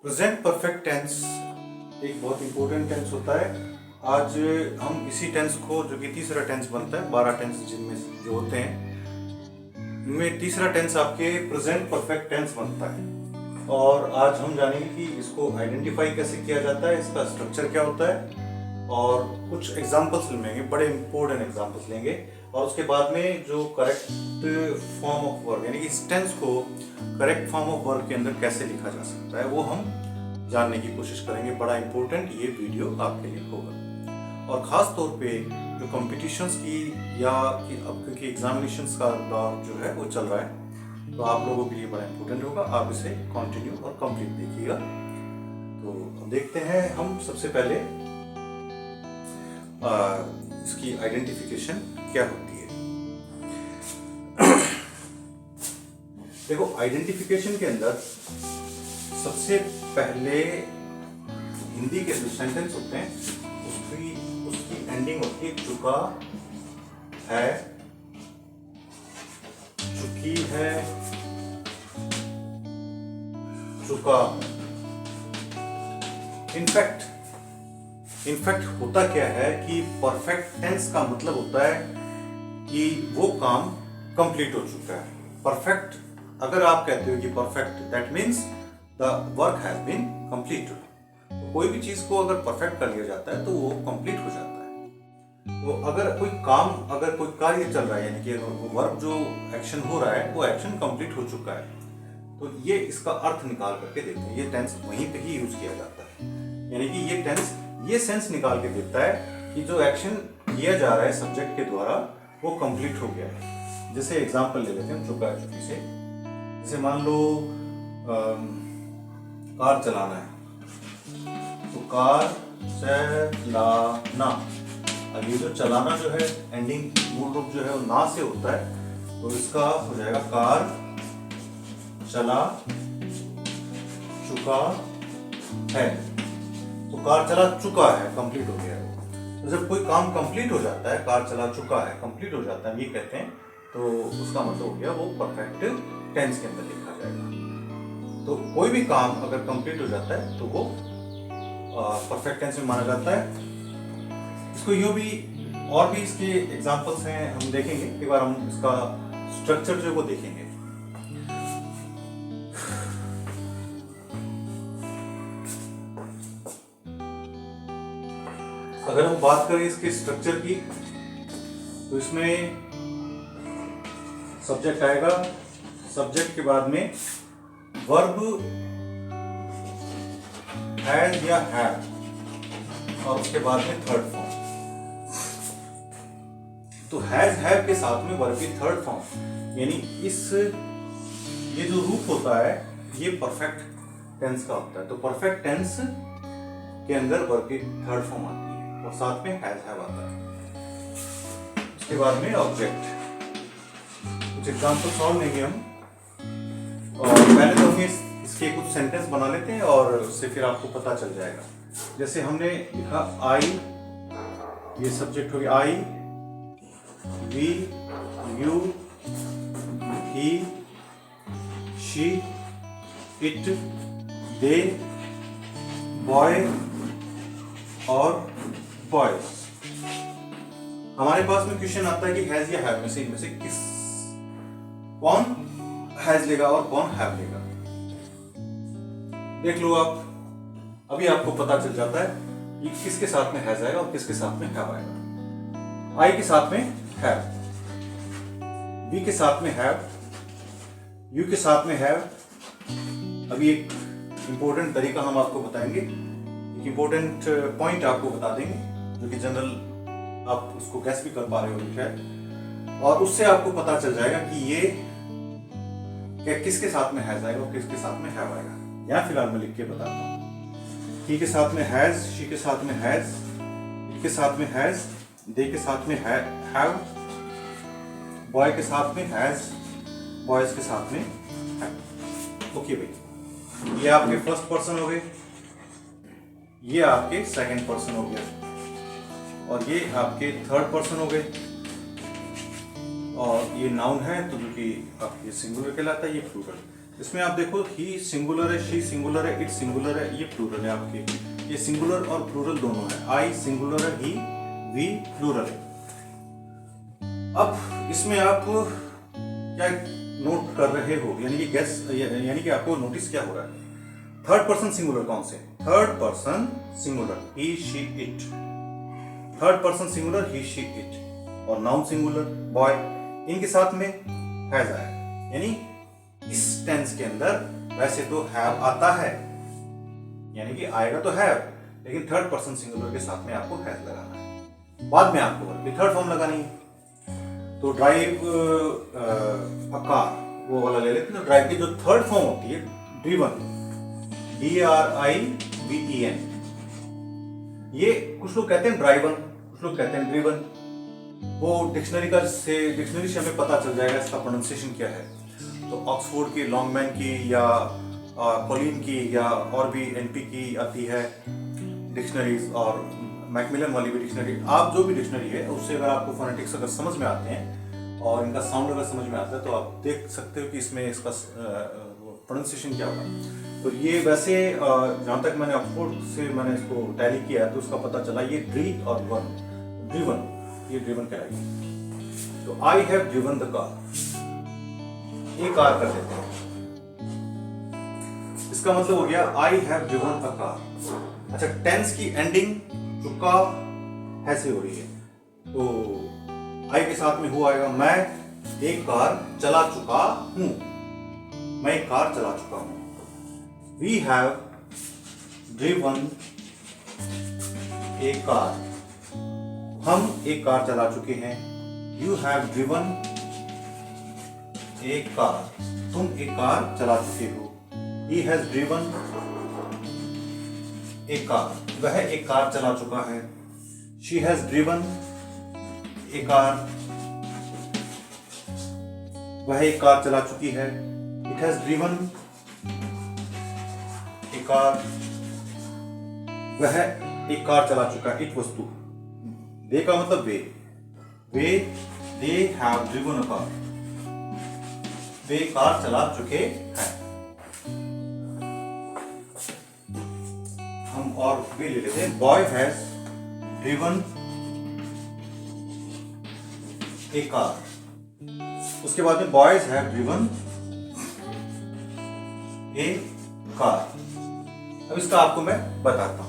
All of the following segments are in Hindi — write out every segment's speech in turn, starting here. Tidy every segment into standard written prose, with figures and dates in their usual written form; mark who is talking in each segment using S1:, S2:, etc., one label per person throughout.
S1: प्रेजेंट परफेक्ट टेंस एक बहुत इंपॉर्टेंट टेंस होता है। आज हम इसी टेंस को, जो कि तीसरा टेंस बनता है, 12 टेंस जिनमें जो होते हैं, इनमें तीसरा टेंस आपके प्रेजेंट परफेक्ट टेंस बनता है। और आज हम जानेंगे कि इसको आइडेंटिफाई कैसे किया जाता है, इसका स्ट्रक्चर क्या होता है, और कुछ एग्जाम्पल्स लेंगे, बड़े इंपॉर्टेंट एग्जाम्पल्स लेंगे। और उसके बाद में जो करेक्ट फॉर्म ऑफ वर्ब, यानी कि इस टेंस को करेक्ट फॉर्म ऑफ वर्ब के अंदर कैसे लिखा जा सकता है, वो हम जानने की कोशिश करेंगे। बड़ा इंपॉर्टेंट ये वीडियो आपके लिए होगा। और ख़ास तौर पे जो कॉम्पिटिशन्स की या कि अब क्योंकि एग्जामिनेशंस का दौर जो है वो चल रहा है, तो आप लोगों के लिए बड़ा इंपॉर्टेंट होगा। आप इसे कंटिन्यू और कंप्लीट देखिएगा। तो देखते हैं हम सबसे पहले इसकी आइडेंटिफिकेशन क्या होती है। देखो, आइडेंटिफिकेशन के अंदर सबसे पहले हिंदी के जो सेंटेंस होते हैं उसकी एंडिंग होती है चुका है, चुकी है, चुका। इनफैक्ट होता क्या है कि परफेक्ट टेंस का मतलब होता है कि वो काम कंप्लीट हो चुका है। परफेक्ट, अगर आप कहते हो कि perfect, that means the work has been completed. तो कोई भी चीज को अगर परफेक्ट कर लिया जाता है तो वो कंप्लीट हो जाता है। तो अगर कोई काम, अगर कोई कार्य चल रहा है, यानी कि वर्क जो एक्शन हो रहा है वो एक्शन कंप्लीट हो चुका है, तो ये इसका अर्थ निकाल करके देते हैं। ये टेंस वहीं पे ही यूज किया जाता है। यानी कि ये टेंस ये सेंस निकाल के देता है कि जो एक्शन किया जा रहा है सब्जेक्ट के द्वारा वो कंप्लीट हो गया है। जैसे एग्जांपल ले लेते हैं चुका है, चुकी से। जैसे मान लो कार चलाना है, तो कार चलाना। अब ये जो चलाना जो है, एंडिंग मूल रूप जो है वो ना से होता है, तो इसका हो जाएगा कार चला चुका है। तो कार चला चुका है, कंप्लीट हो गया है। तो जब कोई काम कंप्लीट हो जाता है, कार चला चुका है, कंप्लीट हो जाता है, ये कहते हैं, तो उसका मतलब हो गया वो परफेक्ट टेंस के अंदर लिखा जाएगा। तो कोई भी काम अगर कंप्लीट हो जाता है तो वो परफेक्ट टेंस में माना जाता है। इसको यूं भी, और भी इसके एग्जांपल्स हैं, हम देखेंगे। एक बार हम इसका स्ट्रक्चर जो वो देखेंगे। अगर हम बात करें इसके स्ट्रक्चर की, तो इसमें सब्जेक्ट आएगा, सब्जेक्ट के बाद में वर्ब हैज या हैव, और उसके बाद में थर्ड फॉर्म। तो हैज हैव के साथ में वर्ब की थर्ड फॉर्म, यानी ये जो रूप होता है ये परफेक्ट टेंस का होता है। तो परफेक्ट टेंस के अंदर वर्ब की थर्ड फॉर्म आती है और साथ में हैज हैव आता है। उसके बाद में ऑब्जेक्ट। कुछ एग्जांपल्स और लेंगे हम, और पहले तो हम इसके कुछ सेंटेंस बना लेते हैं और उससे फिर आपको पता चल जाएगा। जैसे हमने लिखा आई, ये सब्जेक्ट हो गया। I, we, you, he, she, it, they, boy और बॉयज। हमारे पास में क्वेश्चन आता है कि हैज या हैव में से इनमें से कौन हैज लेगा और कौन हैव लेगा। देख लो आप, अभी आपको पता चल जाता है कि किसके साथ में हैज आएगा और किसके साथ में हैव आएगा। आई के साथ में हैव, वी के साथ में हैव, यू के साथ में हैव। अभी एक इंपॉर्टेंट तरीका हम आपको बताएंगे, एक इंपॉर्टेंट पॉइंट आपको बता देंगे, जो कि जनरल आप उसको गैस भी कर पा रहे हो शायद, और उससे आपको पता चल जाएगा कि ये किसके साथ में हैज आएगा और किसके साथ में हैव आएगा। यहाँ फिलहाल मैं लिख के बताता हूँ। ही के साथ में हैज, शी के साथ में हैज, इट के साथ में हैज, दे के साथ में हैव, बॉय के साथ में हैज, बॉयज के साथ में हैव। ओके भाई, ये आपके फर्स्ट पर्सन हो गए, ये आपके सेकंड पर्सन हो गया, और ये आपके थर्ड पर्सन हो गए। और ये नाउन है तो जो कि आपकी सिंगुलर कहलाता है, ये प्लूरल। इसमें आप देखो ही सिंगुलर है, शी सिंगुलर है, इट सिंगुलर है, ये प्लूरल है आपके। ये सिंगुलर और प्लूरल दोनों है। आई सिंगुलर है, ही वी प्लूरल है। अब इसमें आप क्या नोट कर रहे हो, यानी कि गेस, यानी कि आपको नोटिस क्या हो रहा है? थर्ड पर्सन सिंगुलर कौन से? Third person singular he she it, third person singular he she it, और नाउन सिंगुलर बॉय, इनके साथ में हैज आया। यानी इस टेंस के अंदर वैसे तो हैव आता है, यानी कि आएगा तो हैव, लेकिन थर्ड पर्सन सिंगुलर के साथ में आपको हैज लगाना है। बाद में आपको थर्ड फॉर्म लगानी है। तो ड्राइव अ कार, वो वाला ले लेते हैं। ड्राइव की जो थर्ड फॉर्म होती है ड्रिवन, DRIVEN, ये कुछ लोग कहते हैं ड्राइवन, कुछ लोग कहते हैं ड्रिवन। वो डिक्शनरी से हमें पता चल जाएगा इसका प्रोनाउंसिएशन क्या है। तो ऑक्सफोर्ड की, लॉन्गमैन की, या कॉलिन की, या और भी NP की आती है डिक्शनरीज, और मैकमिलन वाली भी डिक्शनरी। आप जो भी डिक्शनरी है उससे अगर आपको फोनेटिक्स अगर समझ में आते हैं और इनका साउंड अगर समझ में आता है तो आप देख सकते हो कि इसमें इसका प्रोनाउंसिएशन क्या होगा। तो ये वैसे जहाँ तक मैंने ऑक्सफोर्ड से मैंने इसको टैली किया है तो उसका पता चला ये ड्री और ड्रिवन, ये ड्रिवन कहलाएगी। तो आई हैव ड्रिवन द कार, एक कार कर देते हैं, इसका मतलब हो गया I have driven a car. अच्छा, टेंस की एंडिंग चुका ऐसे हो रही है, तो आई के साथ में हुआ आएगा मैं एक कार चला चुका हूं, मैं एक कार चला चुका हूं। We have driven a car, हम एक कार चला चुके हैं। यू हैव ड्रिवन एक कार, तुम एक कार चला चुके हो। He has driven एक कार, वह एक कार चला चुका है। She has driven एक कार, वह एक कार चला चुकी है। It has driven एक कार, वह एक कार चला चुका है। It वस्तु, दे का मतलब वे they have driven a car, way car चला चुके हैं। हम और भी ले लेते हैं। Boy has driven a car, उसके बाद में boys have driven a car. अब इसका आपको मैं बताता हूं।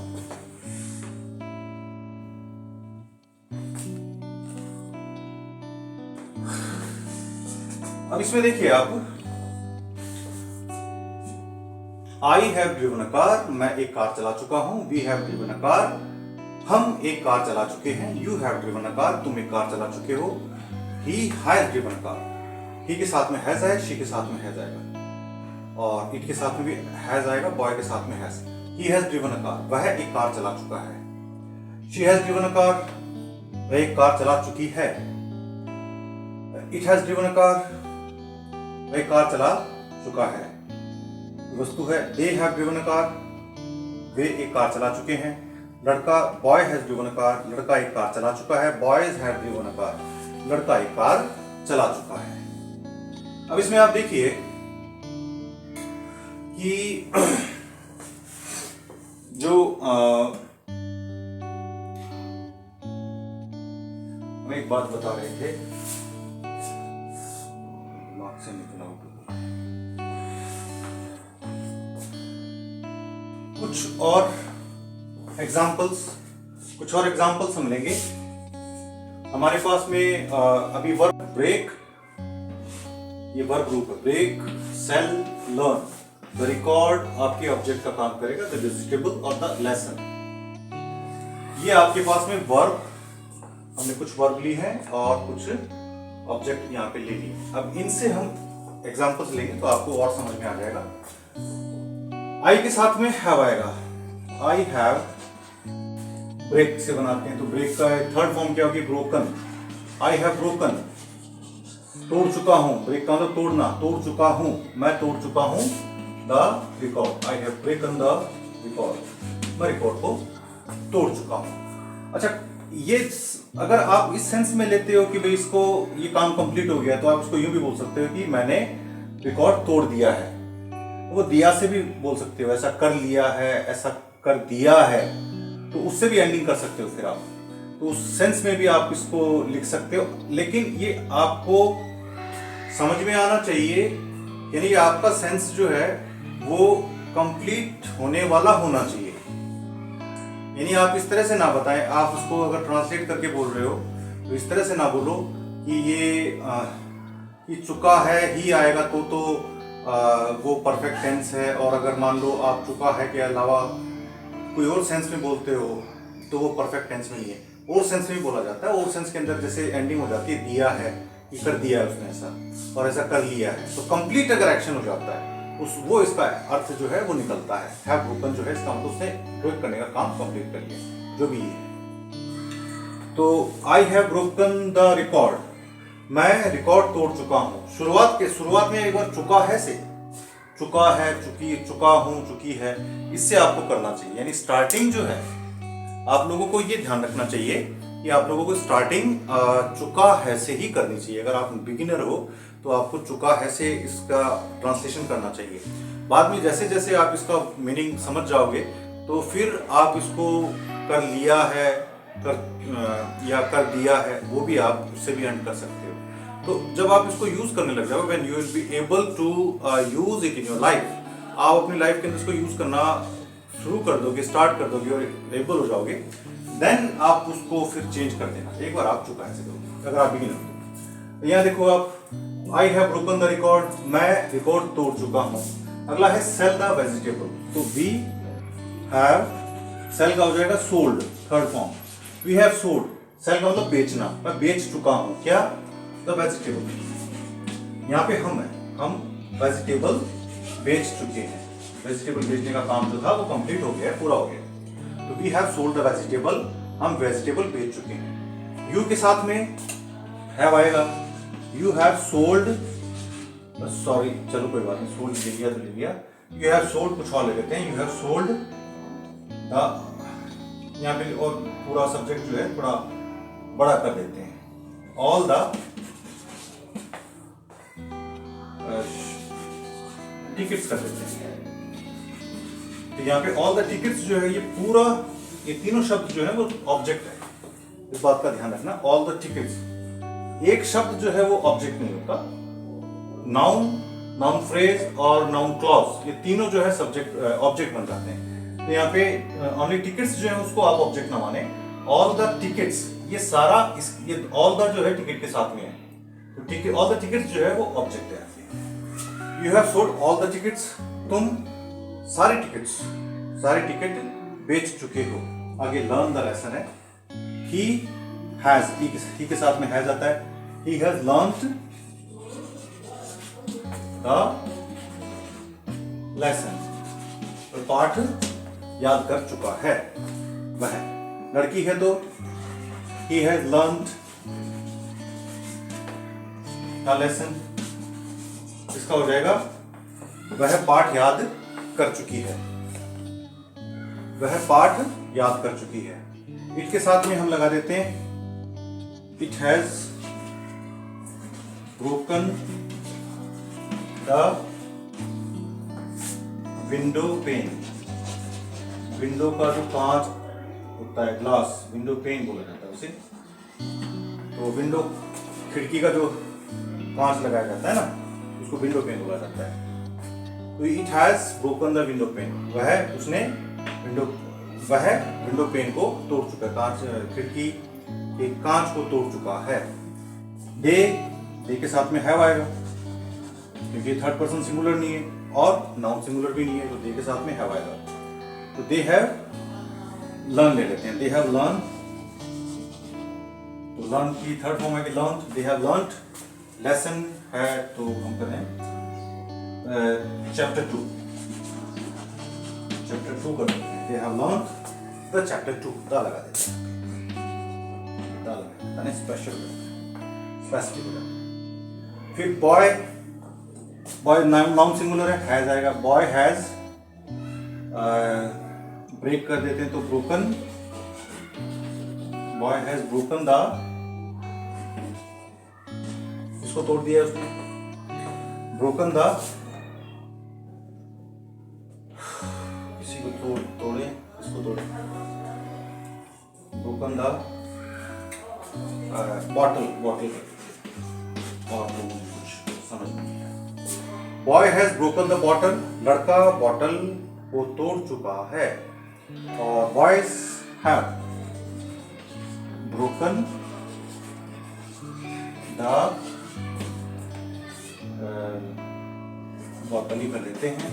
S1: अब इसमें देखिए आप, I have driven a car, मैं एक कार चला चुका हूं। We have driven a car, हम एक कार चला चुके हैं। You have driven a car, तुम एक कार चला चुके हो। He has driven a car, he के साथ में हैज आएगा, शी के साथ में हैज आएगा, और इट के साथ में भी हैज आएगा, बॉय के साथ में has. He has driven a car, वह एक कार चला चुका है। She has driven a car, वह एक कार चला चुकी है। It has driven a car, वह कार चला चुका है। वस्तु है they have driven a car, वे एक कार चला चुके हैं। लड़का boy has driven a car, लड़का एक कार चला चुका है। Boys have driven a car, लड़का एक कार चला चुका है। अब इसमें आप देखिए कि जो हम एक बात बता रहे थे, दिमाग से निकला कुछ और एग्जांपल्स हम लेंगे। हमारे पास में अभी वर्ब ब्रेक, ये वर्ब ग्रुप है। Break, sell, learn. The record आपके ऑब्जेक्ट का काम करेगा, द वेजिटेबल और द लेसन। ये आपके पास में वर्ब, हमने कुछ वर्ब ली है और कुछ ऑब्जेक्ट यहाँ पे ले लिए। अब इनसे हम एग्जांपल्स लेंगे तो आपको और समझ में आ जाएगा। आई के साथ में हैव आएगा। आई हैव ब्रेक से बनाते हैं, तो ब्रेक का थर्ड फॉर्म क्या होगी? ब्रोकन। आई हैव ब्रोकन, तोड़ चुका हूं। ब्रेक का मतलब तोड़ना, तोड़ चुका हूं, मैं तोड़ चुका हूं the record. I have ब्रेकन the record, मैं रिकॉर्ड को तोड़ चुका हूं। अच्छा, ये अगर आप इस सेंस में लेते हो कि भाई इसको ये काम कंप्लीट हो गया, तो आप इसको यूं भी बोल सकते हो कि मैंने रिकॉर्ड तोड़ दिया है। वो दिया से भी बोल सकते हो, ऐसा कर लिया है, ऐसा कर दिया है, तो उससे भी एंडिंग कर सकते हो फिर आप। तो उस सेंस में भी आप इसको लिख सकते हो, लेकिन ये आपको समझ में आना चाहिए, यानी आपका सेंस जो है वो कंप्लीट होने वाला होना चाहिए। यानी आप इस तरह से ना बताएं, आप उसको अगर ट्रांसलेट करके बोल रहे हो तो इस तरह से ना बोलो कि ये चुका है ही आएगा तो वो परफेक्ट टेंस है, और अगर मान लो आप चुका है के अलावा कोई और सेंस में बोलते हो तो वो परफेक्ट टेंस में नहीं है। और सेंस में भी बोला जाता है, और सेंस के अंदर जैसे एंडिंग हो जाती है दिया है, ये कर दिया है उसने ऐसा, और ऐसा कर लिया है, तो कंप्लीट अगर एक्शन हो जाता है वो इसका अर्थ जो है वो निकलता है। हैव ब्रोकन जो है इसका मतलब उसने ब्रेक करने का काम कंप्लीट कर लिया, जो भी है। तो आई हैव ब्रोकन द रिकॉर्ड, मैं रिकॉर्ड तोड़ चुका हूं। शुरुआत में एक बार चुका है से, चुका है, चुकी, चुका हूं, चुकी है, इससे आपको करना चाहिए। यानी स्टार्टिंग जो है आप लोगों को ये ध्यान रखना चाहिए कि आप लोगों को स्टार्टिंग चुका है से ही करनी चाहिए। अगर आप बिगिनर हो तो आपको चुका है से इसका ट्रांसलेशन करना चाहिए। बाद में जैसे जैसे आप इसका मीनिंग समझ जाओगे तो फिर आप इसको कर लिया है, या कर दिया है, वो भी आप उससे भी एंड कर सकते हो। तो जब आप इसको यूज करने लग जाओ, when you will be able to use it in your life, आप अपनी लाइफ के अंदर इसको यूज करना शुरू कर दोगे, स्टार्ट कर दोगे और एबल हो जाओगे, देन आप उसको फिर चेंज कर देना। एक बार आप चुका है से करोगे अगर आप बिगिनर हो। यहाँ देखो आप, I have broken the record, मैं रिकॉर्ड तोड़ चुका हूँ। अगला है सेल द वेजिटेबल, तो वी हैव, सेल का हो जाएगा sold, third form. We have sold, sell का मतलब बेचना, मैं बेच चुका हूँ क्या, द वेजिटेबल। यहाँ पे हम है, हम वेजिटेबल बेच चुके हैं। वेजिटेबल बेचने का काम जो था वो कंप्लीट हो गया, पूरा हो गया। तो we have sold the vegetable, हम वेजिटेबल बेच चुके हैं। यू के साथ में हैव आएगा, यू हैव सोल्ड, सॉरी चलो कोई बात नहीं, सोल्ड ले लिया तो ले लिया। यू हैव सोल्ड कुछ और ले लेते हैं, यू हैव सोल्ड द, यहाँ पे और पूरा सब्जेक्ट जो है थोड़ा बड़ा कर देते हैं, ऑल द टिकट्स कर देते हैं। तो यहाँ पे ऑल द टिकट्स जो है ये पूरा, ये तीनों शब्द जो है वो ऑब्जेक्ट है, इस बात का ध्यान रखना। ऑल द टिकट्स, एक शब्द जो है वो ऑब्जेक्ट नहीं होता। नाउन, नाउन फ्रेज और नाउन क्लॉज, ये तीनों जो है सब्जेक्ट ऑब्जेक्ट बन जाते हैं। तो यहाँ पे ओनली टिकट्स जो है उसको आप ऑब्जेक्ट ना माने। ऑल द टिकट्स, ये सारा ये ऑल द जो है टिकट के साथ में है, तो टिकट, ऑल द टिकट्स जो है वो ऑब्जेक्ट है। You have sold all the tickets, तुम सारे टिकट बेच चुके हो। आगे लर्न द लेसन है, ही हैज, ही के साथ में हैज आता है, he has learnt the lesson, तो पाठ याद कर चुका है वह। लड़की है तो he has learnt the lesson, इसका हो जाएगा वह पाठ याद कर चुकी है, वह पाठ याद कर चुकी है। इट के साथ में हम लगा देते हैं it has broken the window pane, window का जो कांच होता है, ग्लास, विंडो पेन बोला जाता है उसे। तो विंडो, खिड़की का जो कांच लगाया जाता है ना, उसको विंडो पेन बोला जाता है। तो it has broken the window pane, वह, उसने वह विंडो पेन को तोड़ चुका है, कांच, खिड़की के कांच को तोड़ चुका है। दे के साथ में हैव आएगा क्योंकि थर्ड पर्सन सिंगुलर नहीं है और नाउन सिंगुलर भी नहीं है, तो दे के साथ में हैव आएगा। तो दे हैव लर्न ले लेते हैं, दे हैव लर्न, तो लर्न की थर्ड फॉर्म है कि learn, they have learned. Lesson है तो हम करें चैप्टर 2 कर देते हैं, they have learned the chapter 2, दा लगा देते हैं, दा लगा देते हैं, स्पेसिफिक हो जाता है। फिर बॉय, बॉय नाउन सिंगुलर है, हैज आएगा, बॉय हैज, ब्रेक कर देते हैं तो broken, boy has broken the, इसको तोड़ दिया उसने, ब्रोकन द किसी को तोड़े, इसको तोड़े, ब्रोकन द बॉटल और लोगों ने कुछ समझ नहीं आया। Boy has broken the bottle, लड़का बॉटल को तोड़ चुका है। और boys have broken the bottle ही कर लेते हैं,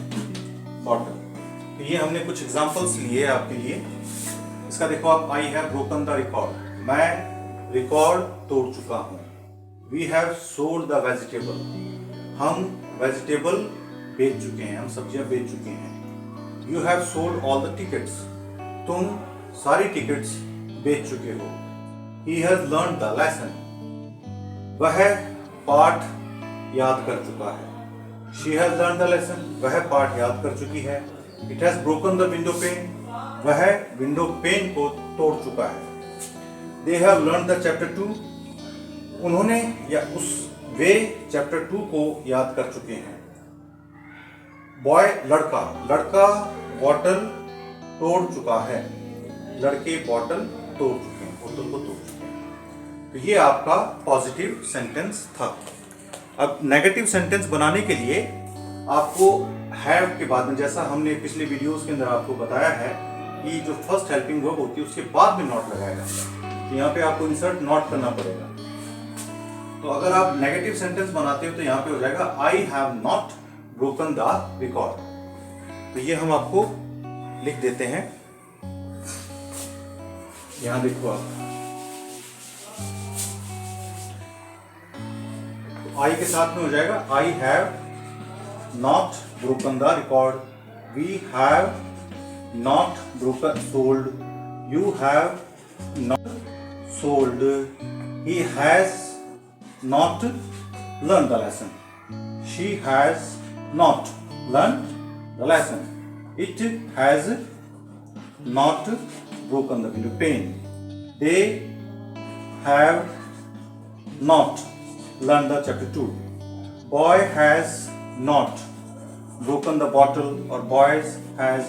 S1: बॉटल। तो ये हमने कुछ एग्जांपल्स लिए आपके लिए। इसका देखो आप, I have broken the record, मैं रिकॉर्ड तोड़ चुका हूं। We have sold the vegetable, हम वेजिटेबल बेच चुके हैं, हम सब्जियां बेच चुके हैं। You have sold all the tickets, तुम सारी टिकट्स बेच चुके हो। He has learn the lesson, वह पाठ याद कर चुका है। She has learn the lesson, वह पाठ याद कर चुकी है। It has broken the window pane, वह विंडो पेन को तोड़ चुका है। They have learn the chapter 2, उन्होंने या वे चैप्टर 2 को याद कर चुके हैं। बॉय लड़का बॉटल तोड़ चुका है, लड़के बॉटल तोड़ चुके हैं, बोतल को तोड़ चुके हैं। तो ये आपका पॉजिटिव सेंटेंस था। अब नेगेटिव सेंटेंस बनाने के लिए आपको हैव के बाद में, जैसा हमने पिछले वीडियोस के अंदर आपको बताया है कि जो फर्स्ट हेल्पिंग वर्ब होती है उसके बाद में नॉट लगाया जाता है, तो यहाँ पे आपको इंसर्ट नॉट करना पड़ेगा। तो अगर आप नेगेटिव सेंटेंस बनाते हो तो यहाँ पे हो जाएगा I have not broken the record. तो ये हम आपको लिख देते हैं, यहां देखो आप, तो आई के साथ में हो जाएगा I have not broken the record, we have not broken sold, you have not sold, he has not learned the lesson, she has not learned the lesson, it has not broken the window pane, they have not learned the chapter 2, boy has not broken the bottle or boys has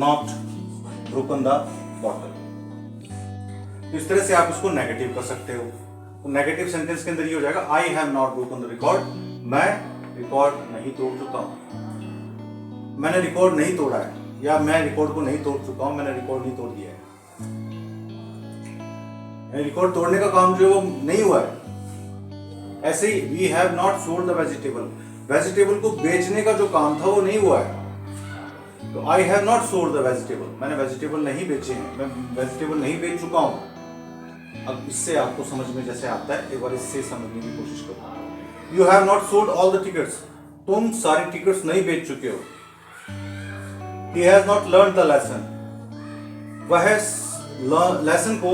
S1: not broken the bottle। तो इस तरह से आप इसको नेगेटिव कर सकते हो। तो नेगेटिव सेंटेंस के अंदर ये हो जाएगा I have not broken the record, मैं रिकॉर्ड नहीं तोड़ चुका हूं, मैंने रिकॉर्ड नहीं तोड़ा है, या मैं रिकॉर्ड को नहीं तोड़ चुका हूं, मैंने रिकॉर्ड नहीं तोड़ दिया है, रिकॉर्ड तोड़ने का काम जो नहीं हुआ है। ऐसे ही we have not sold the vegetable, vegetable को बेचने का जो काम था वो नहीं हुआ है। तो आई have not sold the vegetable, मैंने वेजिटेबल नहीं बेचे हैं, मैं वेजिटेबल नहीं बेच चुका हूं। अब इससे आपको समझ में जैसे आता है, एक बार इससे समझने की कोशिश करो। You have not sold all the tickets, तुम सारी टिकट्स नहीं बेच चुके हो। He has not learn the lesson, वह लेसन को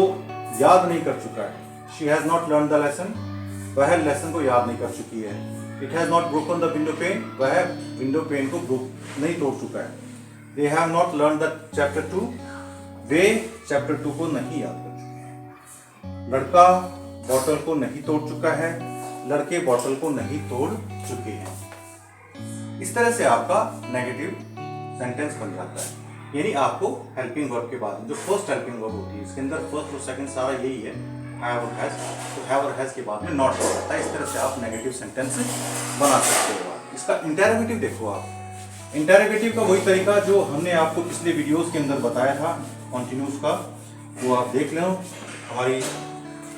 S1: याद नहीं कर चुका है। She has not learn the lesson, वह लेसन को याद नहीं कर चुकी है। It has not broken the window pane, वह विंडो पेन को नहीं तोड़ चुका है। They have not learn the chapter 2, way chapter 2 को नहीं याद कर चुके। लड़का बॉटल को नहीं तोड़ चुका है, लड़के बॉटल को नहीं तोड़ चुके हैं। इस तरह से आपका नेगेटिव सेंटेंस बन जाता है। यानी आपको हेल्पिंग वर्ब के बाद जो फर्स्ट हेल्पिंग वर्ब होती है, इसके अंदर फर्स्ट और सेकंड सारा यही है, हैव और हैज, तो हैव और हैज के बाद में नॉट हो जाता है। इस तरह से आप नेगेटिव सेंटेंस बना सकते हो। इसका इंटेरोगेटिव देखो आप, इंटेरोगेटिव का वही तरीका जो हमने आपको पिछले वीडियोस के अंदर बताया था कॉन्टिन्यूस का, वो आप देख लो हमारी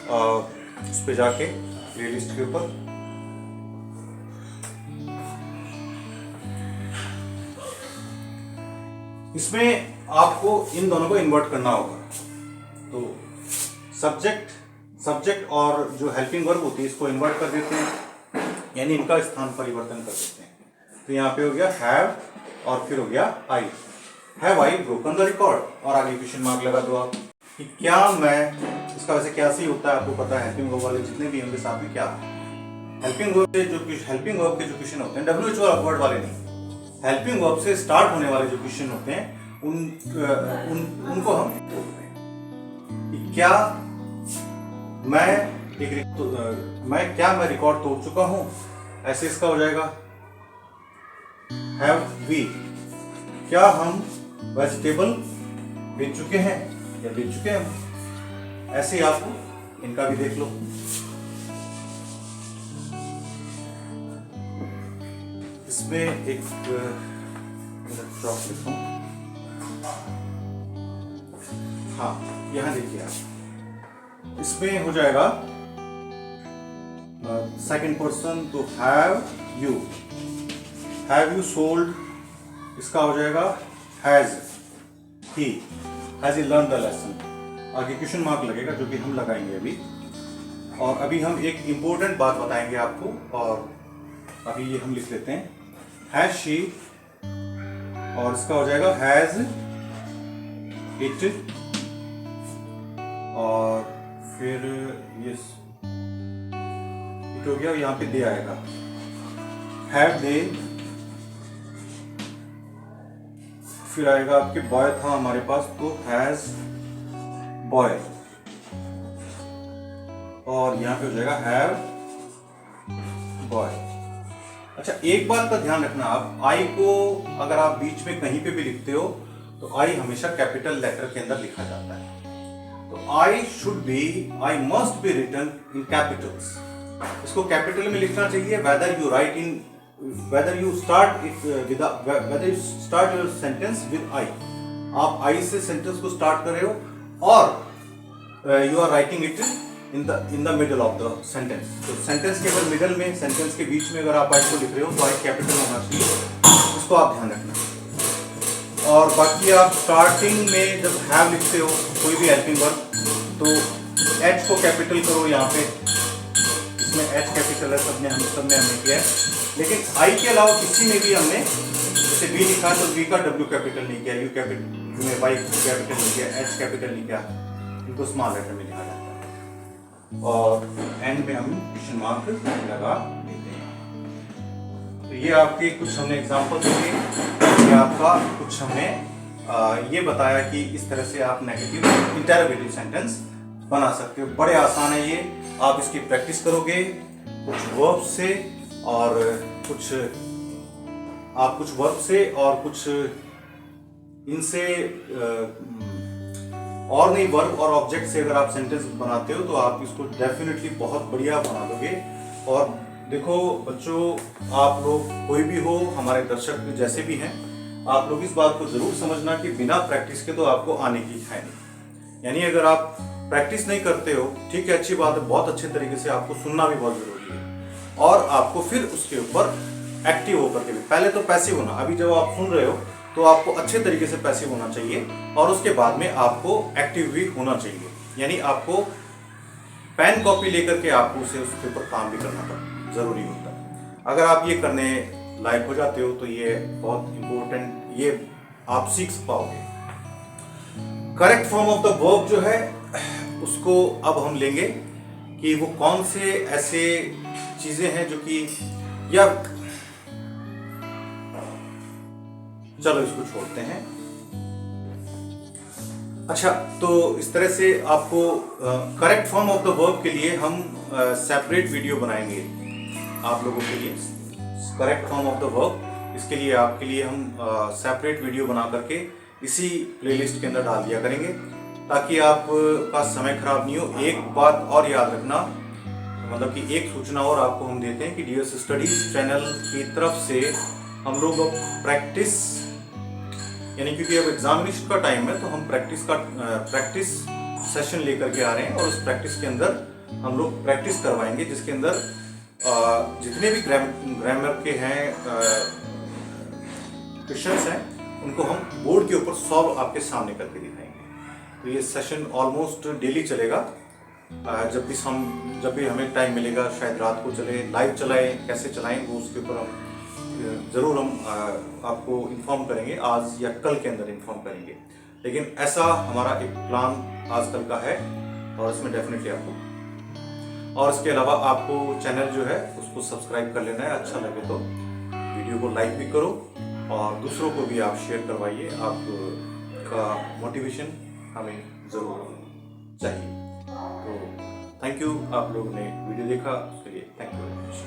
S1: उस पे जाके प्लेलिस्ट के ऊपर। इसमें आपको इन दोनों को इन्वर्ट करना होगा। तो सब्जेक्ट और जो हेल्पिंग वर्ब होती है इसको इन्वर्ट कर देते हैं, यानी इनका स्थान परिवर्तन कर देते हैं। तो यहाँ पे हो गया हैव और फिर हो गया I, have I broken the record, और आगे क्वेश्चन मार्क लगा दो आप कि क्या मैं, इसका वैसे क्या सही होता है आपको पता है, हेल्पिंग वर्ब वाले जितने भी होंगे साथ में क्या है, हेल्पिंग वर्ब के जो क्वेश्चन होते हैं WH वर्ड वाले नहीं, हेल्पिंग वर्ब से स्टार्ट होने वाले जो क्वेश्चन होते हैं उनको हम बोलते हैं कि क्या मैं रिकॉर्ड तोड़ चुका हूं, ऐसे इसका हो जाएगा हैव वी, क्या हम वेजिटेबल बेच चुके हैं या बेच चुके हैं हम। ऐसे ही आपको इनका भी देख लो। इसमें एक चॉक लिखूं, हाँ यहां देखिए आप, इसमें हो जाएगा सेकंड पर्सन तो हैव यू सोल्ड, इसका हो जाएगा has he learn the lesson. आगे क्वेश्चन मार्क लगेगा जो कि हम लगाएंगे अभी। और अभी हम एक इंपॉर्टेंट बात बताएंगे आपको, और अभी ये हम लिख लेते हैं हैज शी, और इसका हो जाएगा हैज इट, और फिर ये हो गया, यहाँ पे दे आएगा हैव दे, फिर आएगा आपके बॉय था हमारे पास तो हैज बॉय, और यहाँ पे हो जाएगा हैव बॉय। अच्छा एक बात का ध्यान रखना, आप आई को अगर आप बीच में कहीं पे भी लिखते हो तो आई हमेशा कैपिटल लेटर के अंदर लिखा जाता है। तो I must be written in capitals, इसको कैपिटल में लिखना चाहिए। whether you start your sentence with I, आप I से सेंटेंस को स्टार्ट कर रहे हो और you are writing it in the middle of the sentence। तो सेंटेंस के अगर मिडल में, सेंटेंस के बीच में अगर आप I को लिख रहे हो तो I कैपिटल होना चाहिए, इसको आप ध्यान रखना। और बाकी आप स्टार्टिंग में जब हैव लिखते हो कोई भी हेल्पिंग वर्ब तो H को कैपिटल करो, यहाँ पे इसमें H कैपिटल है, सबने हमने किया है। लेकिन I के अलावा किसी में भी हमने जैसे B लिखा तो B का W कैपिटल नहीं किया, U कैपिटल में Y कैपिटल नहीं किया, H कैपिटल नहीं किया, इनको स्मॉल लेटर में लिखा जाता है। और एंड में हम क्वेश्चन मार्क लगा देते हैं। तो ये आपके कुछ हमने एग्जांपल दिए, ये आपका कुछ हमने ये बताया कि इस तरह से आप नेगेटिव इंटरोगेटिव सेंटेंस बना सकते हो। बड़े आसान है ये, आप इसकी प्रैक्टिस करोगे कुछ वर्ब से और कुछ वर्ब से और कुछ इनसे और नहीं, वर्ब और ऑब्जेक्ट से अगर आप सेंटेंस बनाते हो तो आप इसको डेफिनेटली बहुत बढ़िया बना दोगे। और देखो बच्चों, आप लोग कोई भी हो, हमारे दर्शक जैसे भी हैं, आप लोग इस बात को जरूर समझना कि बिना प्रैक्टिस के तो आपको आने की है नहीं। यानी अगर आप प्रैक्टिस नहीं करते हो, ठीक है अच्छी बात है, बहुत अच्छे तरीके से आपको सुनना भी बहुत जरूरी है और आपको फिर उसके ऊपर एक्टिव होकर के भी, पहले तो पैसिव होना, अभी जब आप सुन रहे हो तो आपको अच्छे तरीके से पैसिव होना चाहिए और उसके बाद में आपको एक्टिव भी होना चाहिए। यानी आपको पेन कॉपी लेकर के आपको उसके ऊपर काम भी करना जरूरी होता है। अगर आप ये करने लायक हो जाते हो तो ये बहुत इंपॉर्टेंट, ये आप सीख पाओगे। Correct form of the verb जो है उसको अब हम लेंगे कि वो कौन से ऐसे चीजें हैं जो कि, या चलो इसको छोड़ते हैं। अच्छा तो इस तरह से आपको correct form of the verb के लिए हम सेपरेट वीडियो बनाएंगे आप लोगों के लिए। Correct form of the verb, इसके लिए आपके लिए हम सेपरेट वीडियो बना करके इसी प्लेलिस्ट के अंदर डाल दिया करेंगे ताकि आपका समय खराब नहीं हो। एक बात और याद रखना, मतलब कि एक सूचना और आपको हम देते हैं कि डीएस स्टडीज चैनल की तरफ से हम लोग अब प्रैक्टिस, यानी क्योंकि अब एग्जामिनेशन का टाइम है तो हम प्रैक्टिस सेशन लेकर के आ रहे हैं और उस प्रैक्टिस के अंदर हम लोग प्रैक्टिस करवाएंगे जिसके अंदर जितने भी ग्रामर के हैं क्वेश्चंस हैं उनको हम बोर्ड के ऊपर सॉल्व आपके सामने करके दिखाएंगे। तो ये सेशन ऑलमोस्ट डेली चलेगा, जब भी हमें टाइम मिलेगा, शायद रात को चले, लाइव चलाएं, कैसे चलाएं वो उसके ऊपर हम ज़रूर आपको इन्फॉर्म करेंगे, आज या कल के अंदर इन्फॉर्म करेंगे। लेकिन ऐसा हमारा एक प्लान आजकल का है और इसमें डेफिनेटली आपको, और इसके अलावा आपको चैनल जो है उसको सब्सक्राइब कर लेना है। अच्छा लगे तो वीडियो को लाइक भी करो और दूसरों को भी आप शेयर करवाइए, आपका मोटिवेशन हमें ज़रूर चाहिए। तो थैंक यू, आप लोगों ने वीडियो देखा उसके लिए थैंक यू वेरी मच।